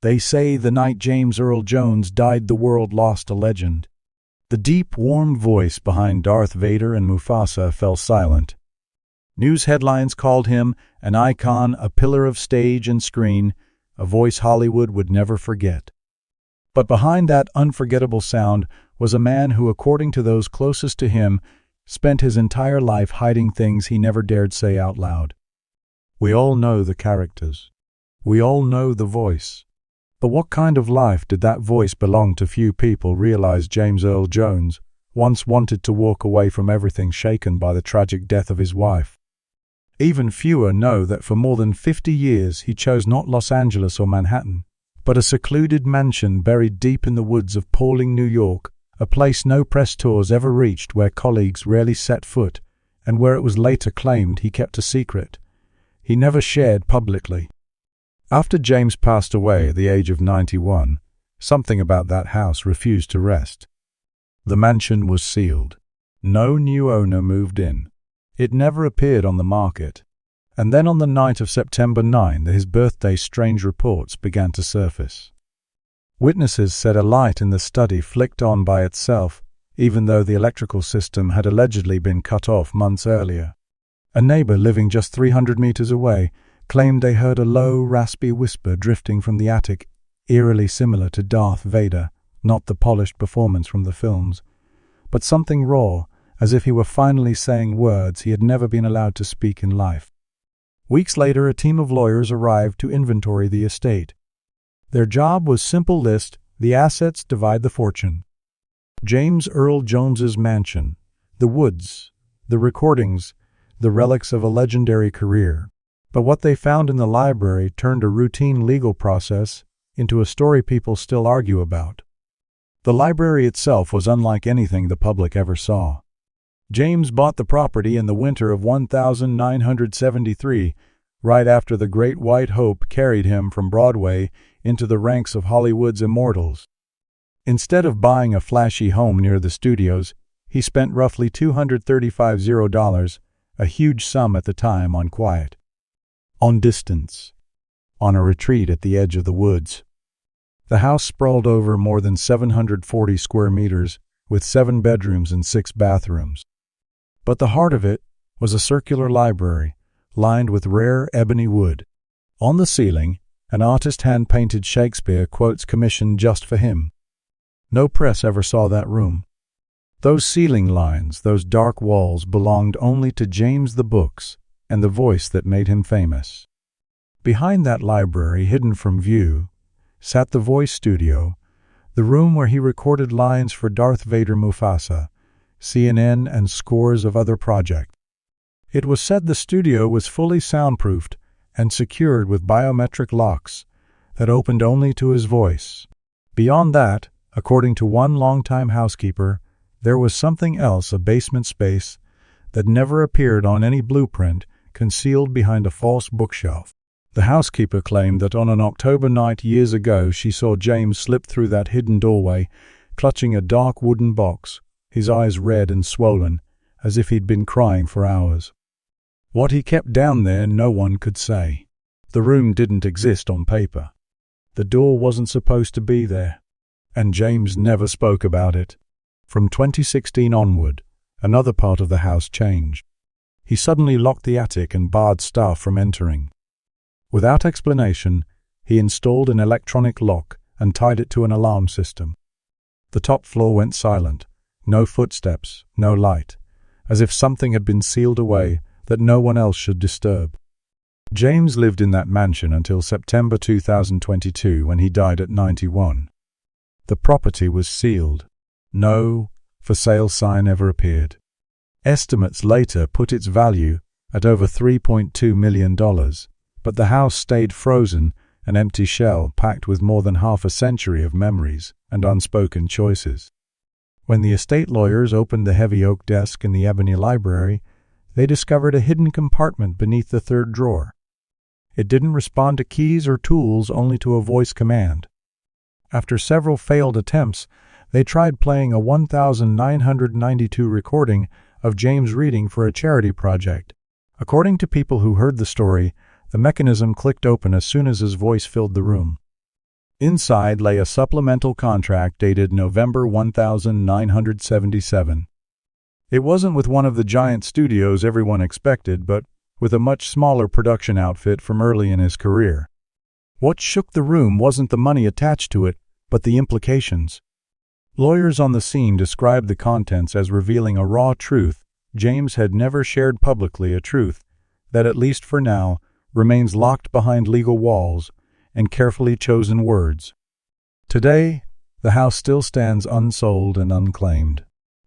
They say the night James Earl Jones died, the world lost a legend. The deep, warm voice behind Darth Vader and Mufasa fell silent. News headlines called him an icon, a pillar of stage and screen, a voice Hollywood would never forget. But behind that unforgettable sound was a man who, according to those closest to him, spent his entire life hiding things he never dared say out loud. We all know the characters. We all know the voice. But what kind of life did that voice belong to? Few people realize James Earl Jones once wanted to walk away from everything, shaken by the tragic death of his wife. Even fewer know that for more than 50 years he chose not Los Angeles or Manhattan, but a secluded mansion buried deep in the woods of Pawling, New York, a place no press tours ever reached, where colleagues rarely set foot, and where it was later claimed he kept a secret he never shared publicly. After James passed away at the age of 91, something about that house refused to rest. The mansion was sealed. No new owner moved in. It never appeared on the market. And then on the night of September 9, his birthday, strange reports began to surface. Witnesses said a light in the study flicked on by itself, even though the electrical system had allegedly been cut off months earlier. A neighbor living just 300 meters away claimed they heard a low, raspy whisper drifting from the attic, eerily similar to Darth Vader, not the polished performance from the films, but something raw, as if he were finally saying words he had never been allowed to speak in life. Weeks later, a team of lawyers arrived to inventory the estate. Their job was simple: list the assets, divide the fortune. James Earl Jones's mansion, the woods, the recordings, the relics of a legendary career. But what they found in the library turned a routine legal process into a story people still argue about. The library itself was unlike anything the public ever saw. James bought the property in the winter of 1973, right after the Great White Hope carried him from Broadway into the ranks of Hollywood's immortals. Instead of buying a flashy home near the studios, he spent roughly $235, a huge sum at the time, on quiet, on distance, on a retreat at the edge of the woods. The house sprawled over more than 740 square meters, with 7 bedrooms and 6 bathrooms. But the heart of it was a circular library, lined with rare ebony wood. On the ceiling, an artist hand-painted Shakespeare quotes commissioned just for him. No press ever saw that room. Those ceiling lines, those dark walls, belonged only to James, the books, and the voice that made him famous. Behind that library, hidden from view, sat the voice studio, the room where he recorded lines for Darth Vader, Mufasa, CNN, and scores of other projects. It was said the studio was fully soundproofed and secured with biometric locks that opened only to his voice. Beyond that, according to one longtime housekeeper, there was something else, a basement space that never appeared on any blueprint, concealed behind a false bookshelf. The housekeeper claimed that on an October night years ago she saw James slip through that hidden doorway, clutching a dark wooden box, his eyes red and swollen, as if he'd been crying for hours. What he kept down there no one could say. The room didn't exist on paper. The door wasn't supposed to be there. And James never spoke about it. From 2016 onward, another part of the house changed. He suddenly locked the attic and barred staff from entering. Without explanation, he installed an electronic lock and tied it to an alarm system. The top floor went silent. No footsteps, no light, as if something had been sealed away that no one else should disturb. James lived in that mansion until September 2022, when he died at 91. The property was sealed. No for sale sign ever appeared. Estimates later put its value at over $3.2 million, but the house stayed frozen, an empty shell packed with more than half a century of memories and unspoken choices. When the estate lawyers opened the heavy oak desk in the ebony library, they discovered a hidden compartment beneath the third drawer. It didn't respond to keys or tools, only to a voice command. After several failed attempts, they tried playing a 1992 recording of James reading for a charity project. According to people who heard the story, the mechanism clicked open as soon as his voice filled the room. Inside lay a supplemental contract dated November 1977. It wasn't with one of the giant studios everyone expected, but with a much smaller production outfit from early in his career. What shook the room wasn't the money attached to it, but the implications. Lawyers on the scene described the contents as revealing a raw truth James had never shared publicly, a truth that, at least for now, remains locked behind legal walls and carefully chosen words. Today, the house still stands unsold and unclaimed.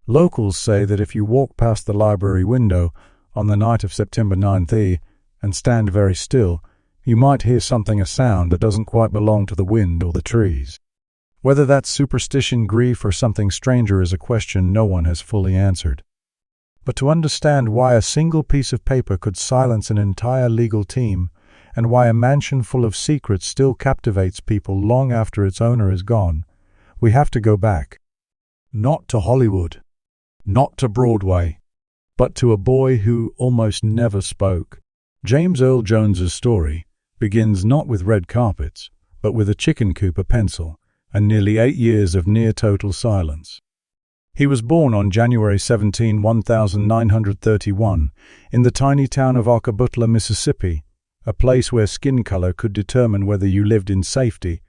Locals say that if you walk past the library window on the night of September 9th and stand very still, you might hear a sound that doesn't quite belong to the wind or the trees. Whether that's superstition, grief, or something stranger is a question no one has fully answered. But to understand why a single piece of paper could silence an entire legal team, and why a mansion full of secrets still captivates people long after its owner is gone, we have to go back. Not to Hollywood, not to Broadway, but to a boy who almost never spoke. James Earl Jones's story begins not with red carpets, but with a chicken coop, a pencil, and nearly 8 years of near-total silence. He was born on January 17, 1931, in the tiny town of Occoquan, Mississippi, a place where skin color could determine whether you lived in safety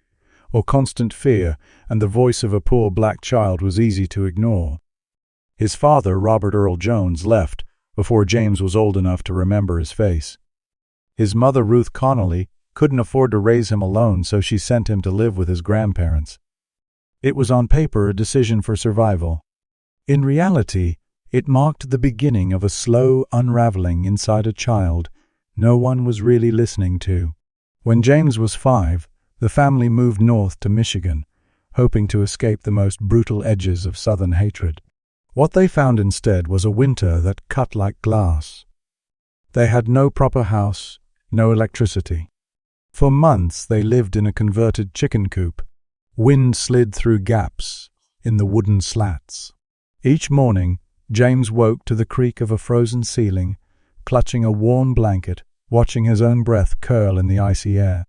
or constant fear, and the voice of a poor black child was easy to ignore. His father, Robert Earl Jones, left before James was old enough to remember his face. His mother, Ruth Connolly, couldn't afford to raise him alone, so she sent him to live with his grandparents. It was on paper a decision for survival. In reality, it marked the beginning of a slow unraveling inside a child no one was really listening to. When James was 5, the family moved north to Michigan, hoping to escape the most brutal edges of Southern hatred. What they found instead was a winter that cut like glass. They had no proper house, no electricity. For months they lived in a converted chicken coop. Wind slid through gaps in the wooden slats. Each morning, James woke to the creak of a frozen ceiling, clutching a warm blanket, watching his own breath curl in the icy air.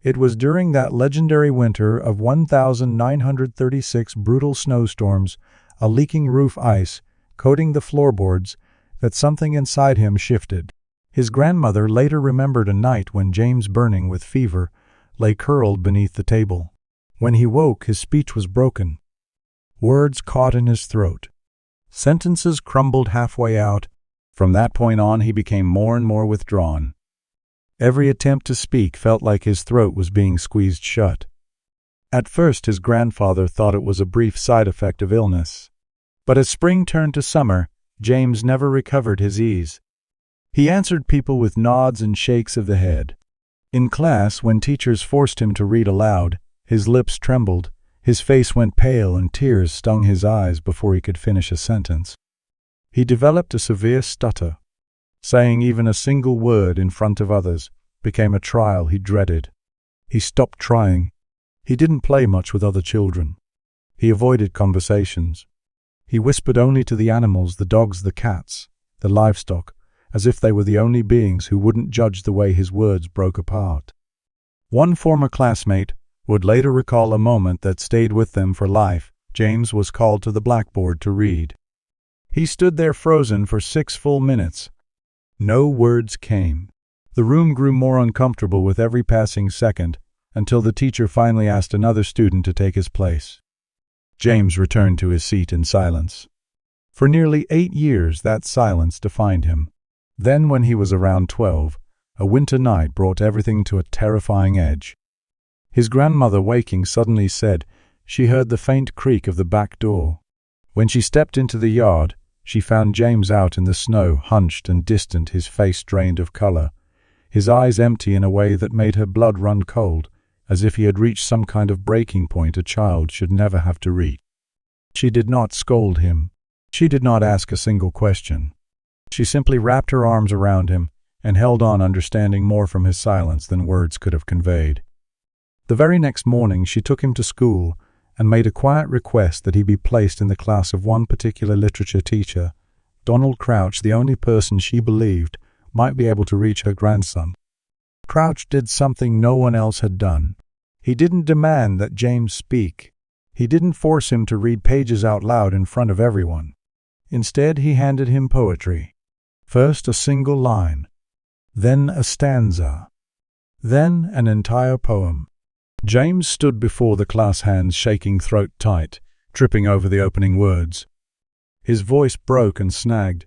It was during that legendary winter of 1936 brutal snowstorms, a leaking roof ice coating the floorboards, that something inside him shifted. His grandmother later remembered a night when James, burning with fever, lay curled beneath the table. When he woke, his speech was broken. Words caught in his throat. Sentences crumbled halfway out. From that point on, he became more and more withdrawn. Every attempt to speak felt like his throat was being squeezed shut. At first, his grandfather thought it was a brief side effect of illness. But as spring turned to summer, James never recovered his ease. He answered people with nods and shakes of the head. In class, when teachers forced him to read aloud, his lips trembled, his face went pale, and tears stung his eyes before he could finish a sentence. He developed a severe stutter. Saying even a single word in front of others became a trial he dreaded. He stopped trying. He didn't play much with other children. He avoided conversations. He whispered only to the animals, the dogs, the cats, the livestock, as if they were the only beings who wouldn't judge the way his words broke apart. One former classmate would later recall a moment that stayed with them for life. James was called to the blackboard to read. He stood there frozen for 6 full minutes. No words came. The room grew more uncomfortable with every passing second, until the teacher finally asked another student to take his place. James returned to his seat in silence. For nearly 8 years, that silence defined him. Then, when he was around 12, a winter night brought everything to a terrifying edge. His grandmother, waking, suddenly said she heard the faint creak of the back door. When she stepped into the yard, she found James out in the snow, hunched and distant, his face drained of color, his eyes empty in a way that made her blood run cold, as if he had reached some kind of breaking point a child should never have to reach. She did not scold him. She did not ask a single question. She simply wrapped her arms around him and held on, understanding more from his silence than words could have conveyed. The very next morning she took him to school and made a quiet request that he be placed in the class of one particular literature teacher, Donald Crouch, the only person she believed might be able to reach her grandson. Crouch did something no one else had done. He didn't demand that James speak. He didn't force him to read pages out loud in front of everyone. Instead, he handed him poetry. First a single line, then a stanza, then an entire poem. James stood before the class, hands shaking throat tight, tripping over the opening words. His voice broke and snagged,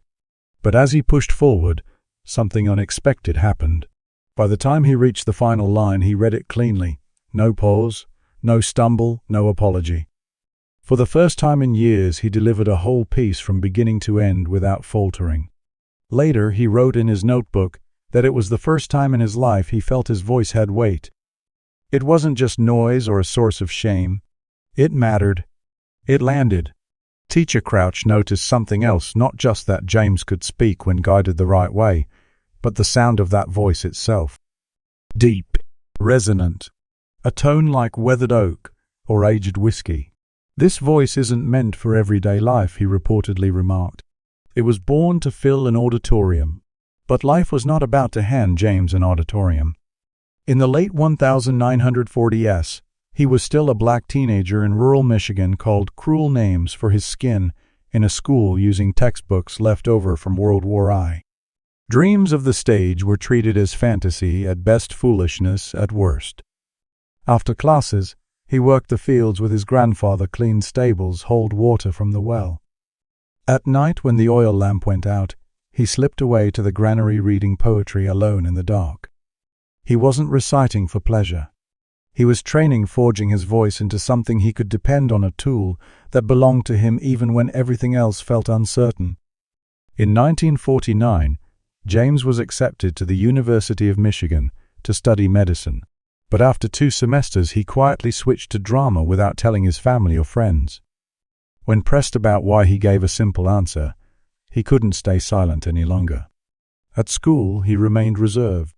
but as he pushed forward, something unexpected happened. By the time he reached the final line, he read it cleanly. No pause, no stumble, no apology. For the first time in years, he delivered a whole piece from beginning to end without faltering. Later, he wrote in his notebook that it was the first time in his life he felt his voice had weight. It wasn't just noise or a source of shame. It mattered. It landed. Teacher Crouch noticed something else, not just that James could speak when guided the right way, but the sound of that voice itself. Deep, resonant, a tone like weathered oak or aged whiskey. This voice isn't meant for everyday life, he reportedly remarked. It was born to fill an auditorium. But life was not about to hand James an auditorium. In the late 1940s, he was still a black teenager in rural Michigan called cruel names for his skin in a school using textbooks left over from World War I. Dreams of the stage were treated as fantasy, at best foolishness, at worst. After classes, he worked the fields with his grandfather, cleaned stables, hauled water from the well. At night, when the oil lamp went out, he slipped away to the granary reading poetry alone in the dark. He wasn't reciting for pleasure. He was training, forging his voice into something he could depend on, a tool that belonged to him even when everything else felt uncertain. In 1949, James was accepted to the University of Michigan to study medicine, but after 2 semesters he quietly switched to drama without telling his family or friends. When pressed about why, he gave a simple answer: he couldn't stay silent any longer. At school, he remained reserved.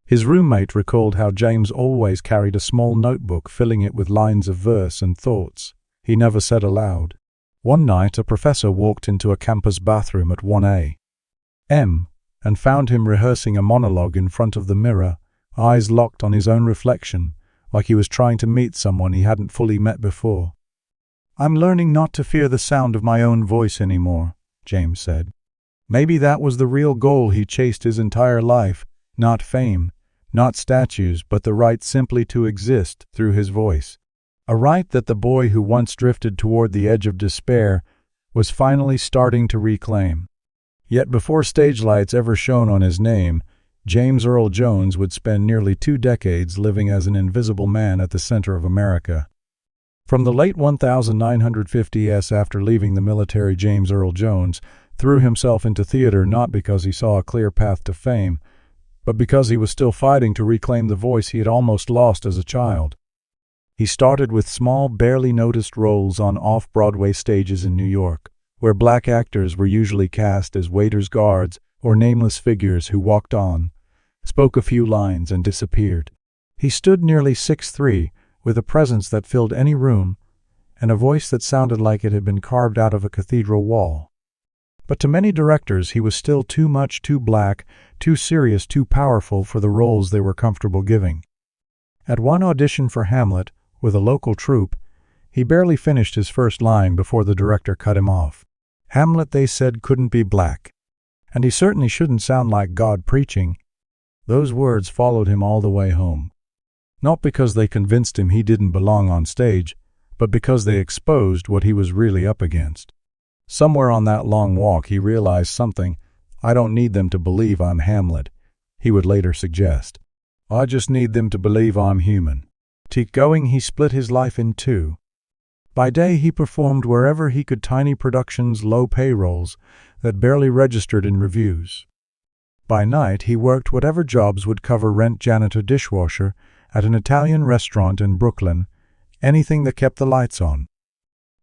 His roommate recalled how James always carried a small notebook, filling it with lines of verse and thoughts he never said aloud. One night, a professor walked into a campus bathroom at 1 a.m. and found him rehearsing a monologue in front of the mirror, eyes locked on his own reflection, like he was trying to meet someone he hadn't fully met before. "I'm learning not to fear the sound of my own voice anymore," James said. Maybe that was the real goal he chased his entire life, not fame, not statues, but the right simply to exist through his voice. A right that the boy who once drifted toward the edge of despair was finally starting to reclaim. Yet before stage lights ever shone on his name, James Earl Jones would spend nearly 2 decades living as an invisible man at the center of America. From the late 1950s, after leaving the military, James Earl Jones threw himself into theater not because he saw a clear path to fame, but because he was still fighting to reclaim the voice he had almost lost as a child. He started with small, barely noticed roles on off-Broadway stages in New York, where black actors were usually cast as waiters, guards, or nameless figures who walked on, spoke a few lines, and disappeared. He stood nearly 6'3", with a presence that filled any room, and a voice that sounded like it had been carved out of a cathedral wall. But to many directors, he was still too much, too black, too serious, too powerful for the roles they were comfortable giving. At one audition for Hamlet, with a local troupe, he barely finished his first line before the director cut him off. Hamlet, they said, couldn't be black, and he certainly shouldn't sound like God preaching. Those words followed him all the way home. Not because they convinced him he didn't belong on stage, but because they exposed what he was really up against. Somewhere on that long walk he realized something. "I don't need them to believe I'm Hamlet," he would later suggest. "I just need them to believe I'm human." Keep going, he split his life in 2. By day he performed wherever he could, tiny productions, low payrolls that barely registered in reviews. By night he worked whatever jobs would cover rent, janitor, dishwasher, at an Italian restaurant in Brooklyn, anything that kept the lights on.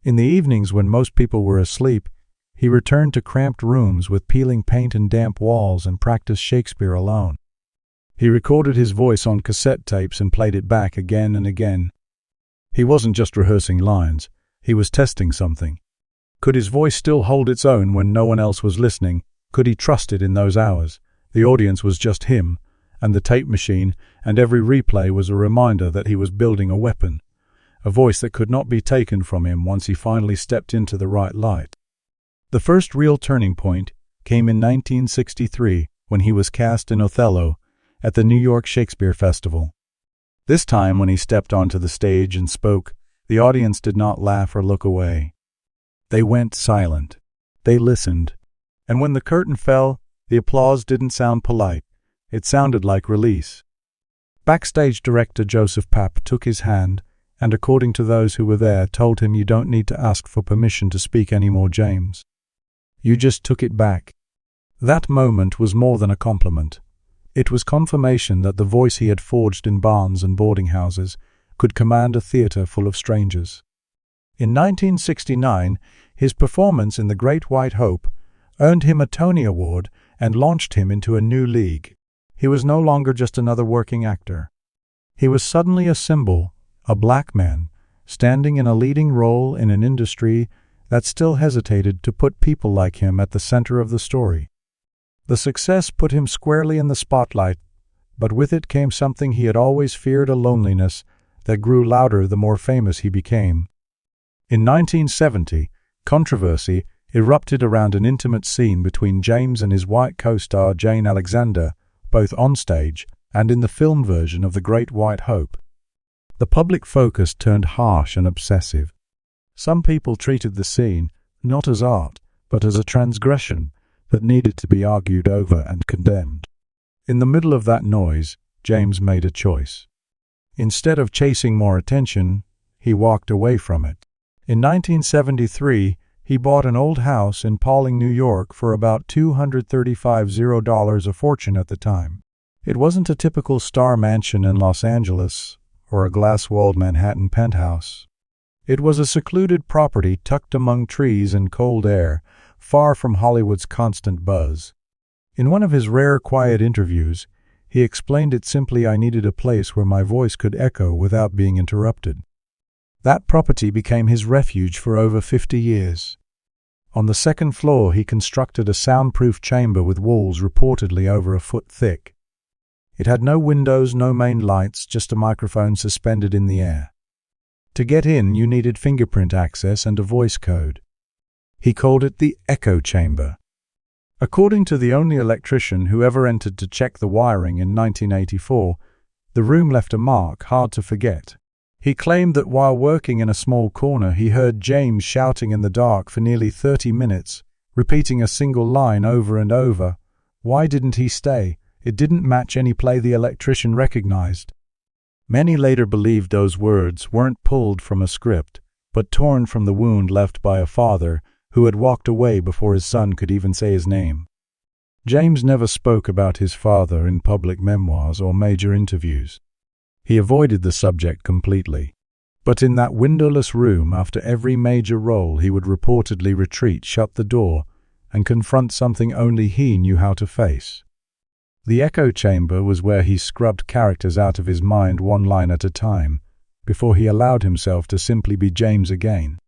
In the evenings, when most people were asleep, he returned to cramped rooms with peeling paint and damp walls and practiced Shakespeare alone. He recorded his voice on cassette tapes and played it back again and again. He wasn't just rehearsing lines, he was testing something. Could his voice still hold its own when no one else was listening? Could he trust it in those hours? The audience was just him, and the tape machine, and every replay was a reminder that he was building a weapon, a voice that could not be taken from him once he finally stepped into the right light. The first real turning point came in 1963 when he was cast in Othello at the New York Shakespeare Festival. This time, when he stepped onto the stage and spoke, the audience did not laugh or look away. They went silent. They listened. And when the curtain fell, the applause didn't sound polite. It sounded like release. Backstage director Joseph Papp took his hand and, according to those who were there, told him, "You don't need to ask for permission to speak anymore, James. You just took it back." That moment was more than a compliment. It was confirmation that the voice he had forged in barns and boarding houses could command a theater full of strangers. In 1969, his performance in The Great White Hope earned him a Tony Award and launched him into a new league. He was no longer just another working actor. He was suddenly a symbol, a black man, standing in a leading role in an industry that still hesitated to put people like him at the center of the story. The success put him squarely in the spotlight, but with it came something he had always feared, a loneliness that grew louder the more famous he became. In 1970, controversy erupted around an intimate scene between James and his white co-star Jane Alexander, both on stage and in the film version of The Great White Hope. The public focus turned harsh and obsessive. Some people treated the scene not as art, but as a transgression that needed to be argued over and condemned. In the middle of that noise, James made a choice. Instead of chasing more attention, he walked away from it. In 1973, he bought an old house in Pawling, New York for about $235,000, a fortune at the time. It wasn't a typical star mansion in Los Angeles or a glass-walled Manhattan penthouse. It was a secluded property tucked among trees and cold air, far from Hollywood's constant buzz. In one of his rare quiet interviews, he explained it simply, "I needed a place where my voice could echo without being interrupted." That property became his refuge for over 50 years. On the second floor, he constructed a soundproof chamber with walls reportedly over a foot thick. It had no windows, no main lights, just a microphone suspended in the air. To get in, you needed fingerprint access and a voice code. He called it the echo chamber. According to the only electrician who ever entered to check the wiring in 1984, the room left a mark hard to forget. He claimed that while working in a small corner, he heard James shouting in the dark for nearly 30 minutes, repeating a single line over and over. Why didn't he stay? It didn't match any play the electrician recognized. Many later believed those words weren't pulled from a script, but torn from the wound left by a father who had walked away before his son could even say his name. James never spoke about his father in public memoirs or major interviews. He avoided the subject completely. But in that windowless room, after every major role, he would reportedly retreat, shut the door, and confront something only he knew how to face. The echo chamber was where he scrubbed characters out of his mind one line at a time, before he allowed himself to simply be James again.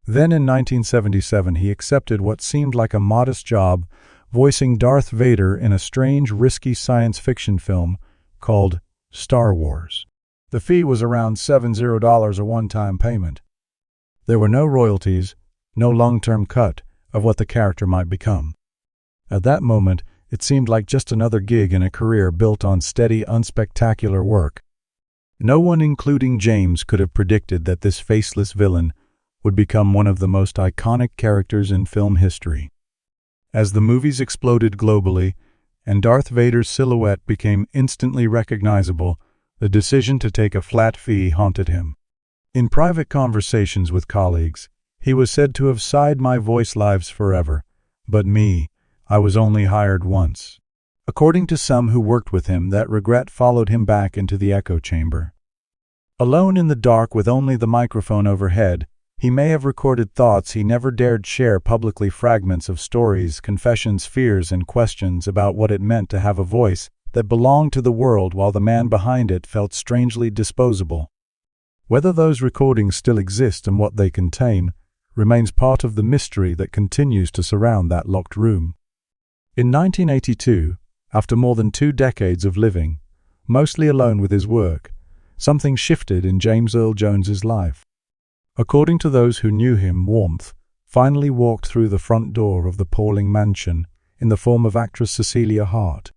Then in 1977 he accepted what seemed like a modest job, voicing Darth Vader in a strange, risky science fiction film called Star Wars. The fee was around $70, a one-time payment. There were no royalties, no long-term cut of what the character might become. At that moment, it seemed like just another gig in a career built on steady, unspectacular work. No one, including James, could have predicted that this faceless villain would become one of the most iconic characters in film history. As the movies exploded globally and Darth Vader's silhouette became instantly recognizable, the decision to take a flat fee haunted him. In private conversations with colleagues, he was said to have sighed, "My voice lives forever, but me, I was only hired once." According to some who worked with him, that regret followed him back into the echo chamber. Alone in the dark with only the microphone overhead, he may have recorded thoughts he never dared share publicly, fragments of stories, confessions, fears, and questions about what it meant to have a voice that belonged to the world while the man behind it felt strangely disposable. Whether those recordings still exist and what they contain remains part of the mystery that continues to surround that locked room. In 1982, After more than 2 decades of living, mostly alone with his work, something shifted in James Earl Jones's life. According to those who knew him, warmth finally walked through the front door of the Pauling mansion in the form of actress Cecilia Hart.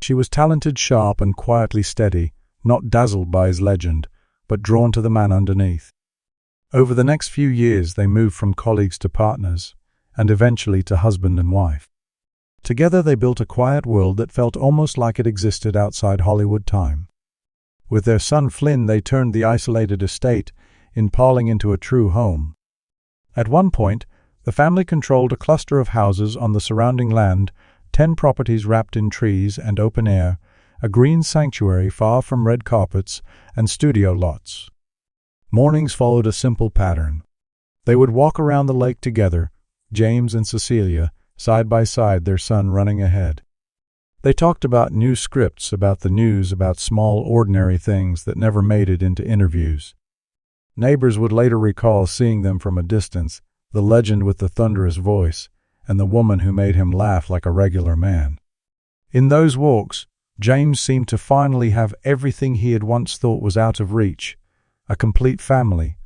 She was talented, sharp, and quietly steady, not dazzled by his legend, but drawn to the man underneath. Over the next few years, they moved from colleagues to partners, and eventually to husband and wife. Together they built a quiet world that felt almost like it existed outside Hollywood time. With their son Flynn, they turned the isolated estate in Pauling into a true home. At one point, the family controlled a cluster of houses on the surrounding land, 10 properties wrapped in trees and open air, a green sanctuary far from red carpets and studio lots. Mornings followed a simple pattern. They would walk around the lake together, James and Cecilia, side by side, their son running ahead. They talked about new scripts, about the news, about small, ordinary things that never made it into interviews. Neighbors would later recall seeing them from a distance, the legend with the thunderous voice, and the woman who made him laugh like a regular man. In those walks, James seemed to finally have everything he had once thought was out of reach: a complete family,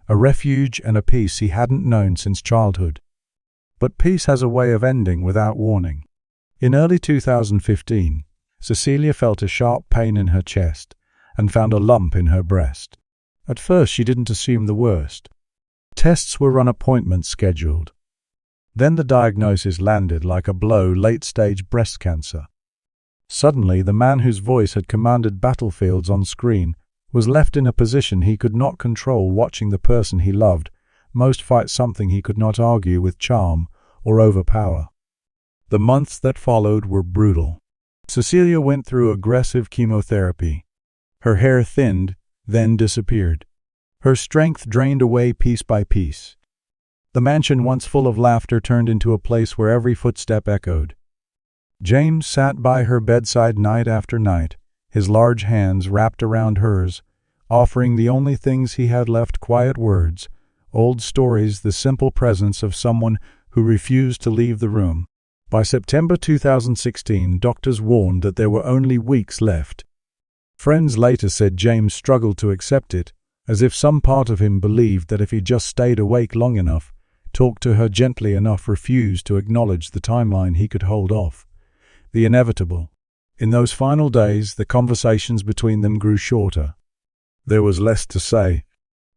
a refuge, and a peace he hadn't known since childhood. But peace has a way of ending without warning. In early 2015, Cecilia felt a sharp pain in her chest and found a lump in her breast. At first, she didn't assume the worst. Tests were run, appointments scheduled. Then the diagnosis landed like a blow: late-stage breast cancer. Suddenly, the man whose voice had commanded battlefields on screen was left in a position he could not control, watching the person he loved most fight something he could not argue with charm or overpower. The months that followed were brutal. Cecilia went through aggressive chemotherapy. Her hair thinned, then disappeared. Her strength drained away piece by piece. The mansion, once full of laughter, turned into a place where every footstep echoed. James sat by her bedside night after night, his large hands wrapped around hers, offering the only things he had left: quiet words, old stories, the simple presence of someone who refused to leave the room. By September 2016, doctors warned that there were only weeks left. Friends later said James struggled to accept it, as if some part of him believed that if he just stayed awake long enough, talked to her gently enough, refused to acknowledge the timeline he could hold off. The inevitable. In those final days, the conversations between them grew shorter. There was less to say.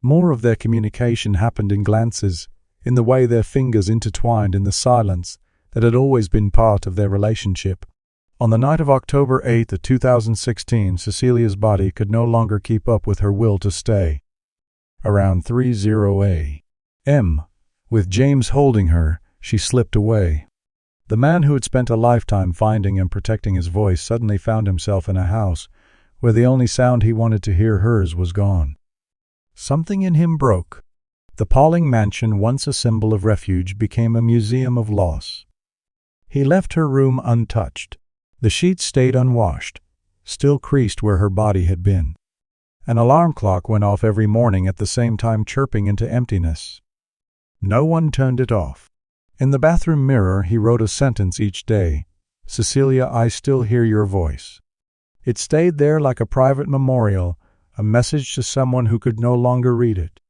More of their communication happened in glances, in the way their fingers intertwined in the silence that had always been part of their relationship. On the night of October 8, 2016, Cecilia's body could no longer keep up with her will to stay. Around 3:00 a.m., with James holding her, she slipped away. The man who had spent a lifetime finding and protecting his voice suddenly found himself in a house where the only sound he wanted to hear, hers, was gone. Something in him broke. The Pauling mansion, once a symbol of refuge, became a museum of loss. He left her room untouched. The sheets stayed unwashed, still creased where her body had been. An alarm clock went off every morning at the same time, chirping into emptiness. No one turned it off. In the bathroom mirror, he wrote a sentence each day: "Cecilia, I still hear your voice." It stayed there like a private memorial, a message to someone who could no longer read it.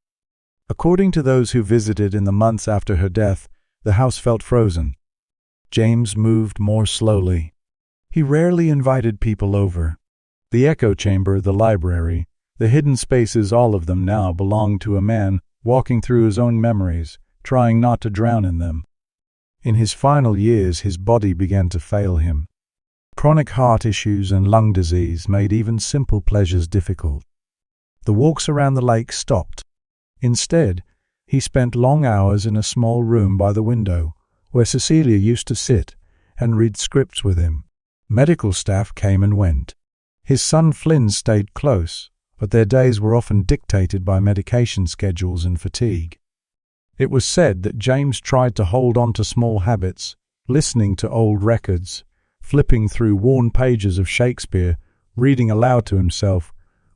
According to those who visited in the months after her death, the house felt frozen. James moved more slowly. He rarely invited people over. The echo chamber, the library, the hidden spaces, all of them now belonged to a man walking through his own memories, trying not to drown in them. In his final years, his body began to fail him. Chronic heart issues and lung disease made even simple pleasures difficult. The walks around the lake stopped. Instead, he spent long hours in a small room by the window, where Cecilia used to sit and read scripts with him. Medical staff came and went. His son Flynn stayed close, but their days were often dictated by medication schedules and fatigue. It was said that James tried to hold on to small habits, listening to old records, flipping through worn pages of Shakespeare, reading aloud to himself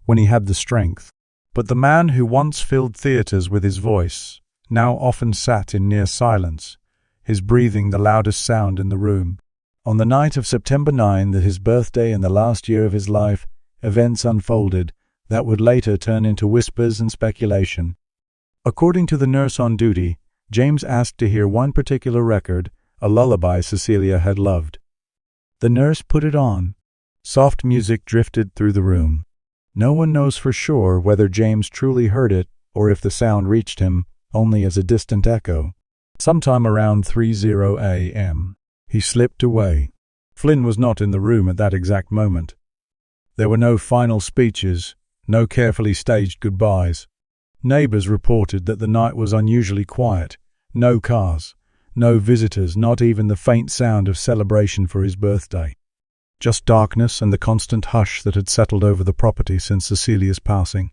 when he had the strength. But the man who once filled theaters with his voice now often sat in near silence, his breathing the loudest sound in the room. On the night of September 9, his birthday and the last year of his life, events unfolded that would later turn into whispers and speculation. According to the nurse on duty, James asked to hear one particular record, a lullaby Cecilia had loved. The nurse put it on. Soft music drifted through the room. No one knows for sure whether James truly heard it or if the sound reached him only as a distant echo. Sometime around 3:00 a.m., he slipped away. Flynn was not in the room at that exact moment. There were no final speeches, no carefully staged goodbyes. Neighbors reported that the night was unusually quiet. No cars, no visitors, not even the faint sound of celebration for his birthday. Just darkness and the constant hush that had settled over the property since Cecilia's passing.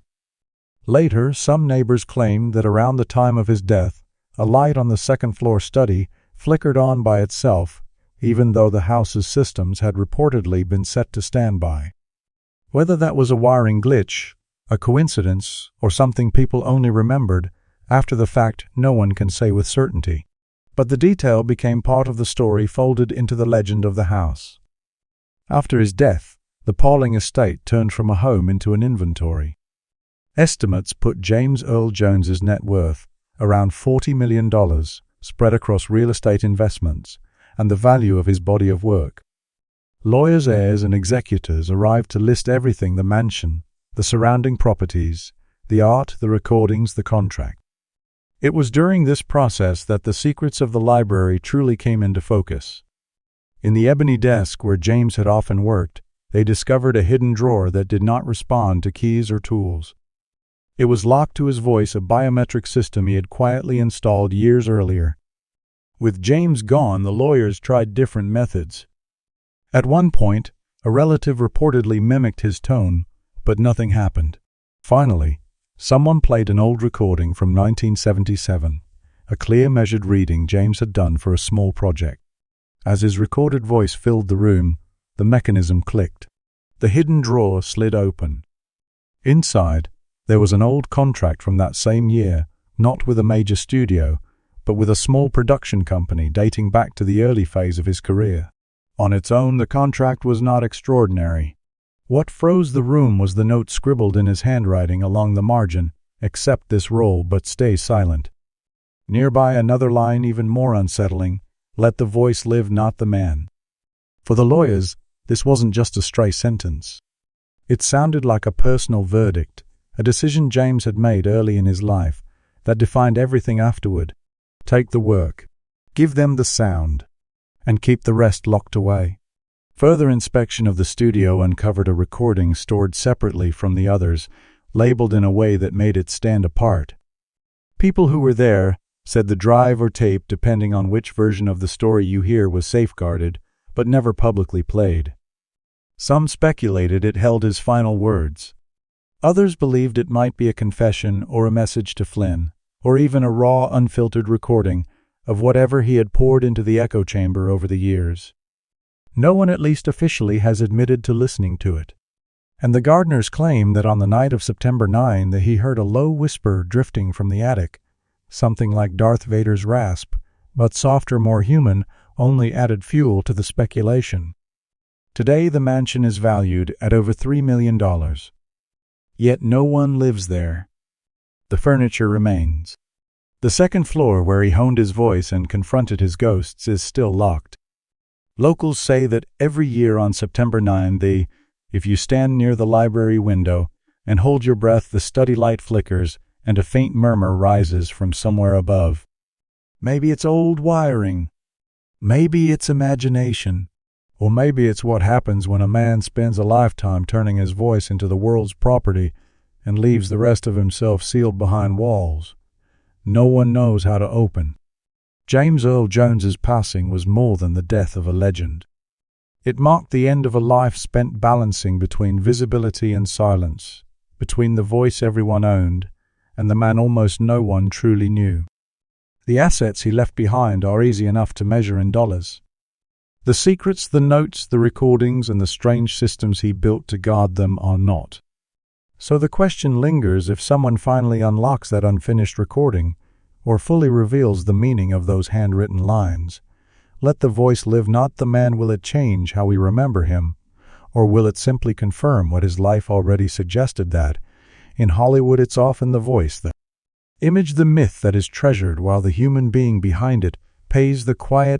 Later, some neighbors claimed that around the time of his death, a light on the second-floor study flickered on by itself, even though the house's systems had reportedly been set to standby. Whether that was a wiring glitch, a coincidence, or something people only remembered after the fact, no one can say with certainty. But the detail became part of the story folded into the legend of the house. After his death, the Pauling estate turned from a home into an inventory. Estimates put James Earl Jones's net worth around $40 million, spread across real estate investments, and the value of his body of work. Lawyers, heirs, and executors arrived to list everything: the mansion, the surrounding properties, the art, the recordings, the contract. It was during this process that the secrets of the library truly came into focus. In the ebony desk where James had often worked, they discovered a hidden drawer that did not respond to keys or tools. It was locked to his voice, a biometric system he had quietly installed years earlier. With James gone, the lawyers tried different methods. At one point, a relative reportedly mimicked his tone, but nothing happened. Finally, someone played an old recording from 1977, a clear, measured reading James had done for a small project. As his recorded voice filled the room, the mechanism clicked. The hidden drawer slid open. Inside, there was an old contract from that same year, not with a major studio, but with a small production company dating back to the early phase of his career. On its own, the contract was not extraordinary. What froze the room was the note scribbled in his handwriting along the margin: "Accept this role, but stay silent." Nearby, another line even more unsettling: "Let the voice live, not the man." For the lawyers, this wasn't just a stray sentence. It sounded like a personal verdict, a decision James had made early in his life that defined everything afterward. Take the work, give them the sound, and keep the rest locked away. Further inspection of the studio uncovered a recording stored separately from the others, labeled in a way that made it stand apart. People who were there said the drive or tape, depending on which version of the story you hear, was safeguarded, but never publicly played. Some speculated it held his final words. Others believed it might be a confession or a message to Flynn, or even a raw, unfiltered recording of whatever he had poured into the echo chamber over the years. No one, at least officially, has admitted to listening to it. And the gardeners claim that on the night of September 9 that he heard a low whisper drifting from the attic, something like Darth Vader's rasp, but softer, more human, only added fuel to the speculation. Today the mansion is valued at over $3 million. Yet no one lives there. The furniture remains. The second floor where he honed his voice and confronted his ghosts is still locked. Locals say that every year on September 9, if you stand near the library window and hold your breath, the study light flickers and a faint murmur rises from somewhere above. Maybe it's old wiring. Maybe it's imagination. Or maybe it's what happens when a man spends a lifetime turning his voice into the world's property and leaves the rest of himself sealed behind walls no one knows how to open. James Earl Jones's passing was more than the death of a legend. It marked the end of a life spent balancing between visibility and silence, between the voice everyone owned and the man almost no one truly knew. The assets he left behind are easy enough to measure in dollars. The secrets, the notes, the recordings, and the strange systems he built to guard them are not. So the question lingers: if someone finally unlocks that unfinished recording, or fully reveals the meaning of those handwritten lines, Let the voice live, not the man. Will it change how we remember him? Or will it simply confirm what his life already suggested? That, in Hollywood, it's often the voice, the image, the myth that is treasured, while the human being behind it pays the quiet